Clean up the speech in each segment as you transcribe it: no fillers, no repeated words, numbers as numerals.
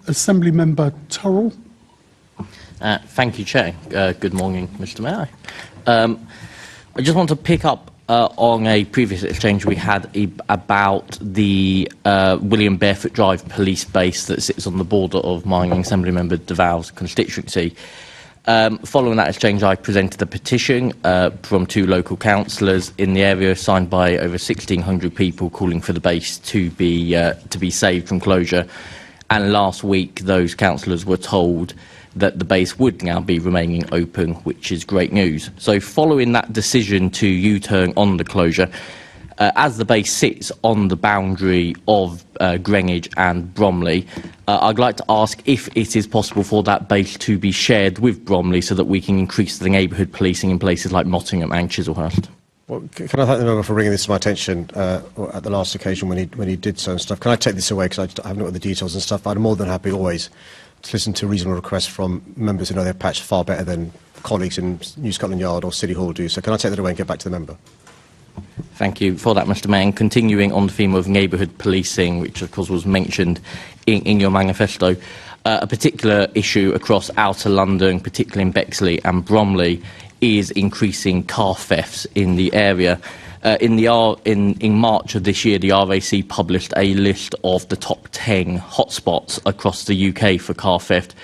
Assembly Member Turrell. Thank you, Chair. Good morning, Mr. Mayor. I just want to pick up on a previous exchange we had about the William Barefoot Drive police base that sits on the border of my Assembly Member DeVal's constituency. Following that exchange, I presented a petition from 2 local councillors in the area, signed by over 1,600 people, calling for the base to be saved from closure. And last week, those councillors were told that the base would now be remaining open, which is great news. So following that decision to U-turn on the closure, as the base sits on the boundary of Greenwich and Bromley, I'd like to ask if it is possible for that base to be shared with Bromley so that we can increase the neighbourhood policing in places like Mottingham and Chislehurst. Well, can I thank the member for bringing this to my attention at the last occasion when he did so and stuff? Can I take this away because I haven't got the details and stuff? I'm more than happy always to listen to reasonable requests from members who know their patch far better than colleagues in New Scotland Yard or City Hall do. So can I take that away and get back to the member? Thank you for that, Mr. Mayor. And continuing on the theme of neighbourhood policing, which of course was mentioned in your manifesto, a particular issue across outer London, particularly in Bexley and Bromley, is increasing car thefts in the area. In March of this year, the RAC published a list of the top 10 hotspots across the UK for car theft,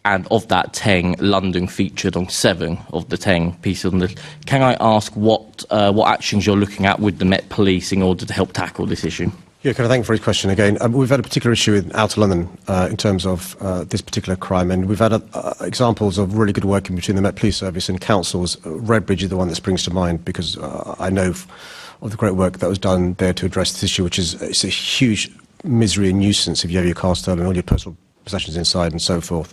and of that 10, London featured on 7 of the 10 pieces on the list. Can I ask what actions you're looking at with the Met Police in order to help tackle this issue? Yeah, can I thank you for his question again? We've had a particular issue in outer London in terms of this particular crime, and we've had examples of really good working between the Met Police Service and councils. Redbridge is the one that springs to mind because I know of the great work that was done there to address this issue, which is it's a huge misery and nuisance if you have your car stolen and all your personal possessions inside and so forth.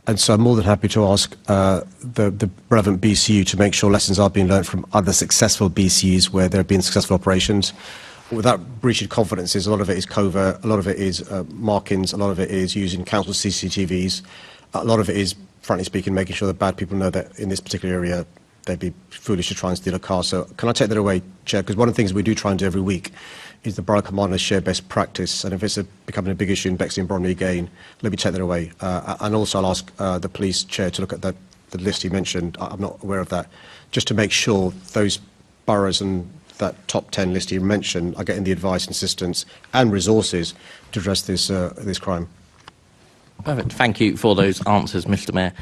And so I'm more than happy to ask the relevant BCU to make sure lessons are being learned from other successful BCUs where there have been successful operations. Without breaching confidences, a lot of it is covert, a lot of it is markings, a lot of it is using council CCTVs, a lot of it is, frankly speaking, making sure that bad people know that in this particular area they'd be foolish to try and steal a car. So can I take that away, Chair? Because one of the things we do try and do every week is the borough commanders share best practice, and if it's becoming a big issue in Bexley and Bromley again, let me take that away. And also I'll ask the police chair to look at the list he mentioned. I'm not aware of that, just to make sure those boroughs and that top 10 list you mentioned are getting the advice and assistance and resources to address this crime. Perfect. Thank you for those answers, Mr. Mayor.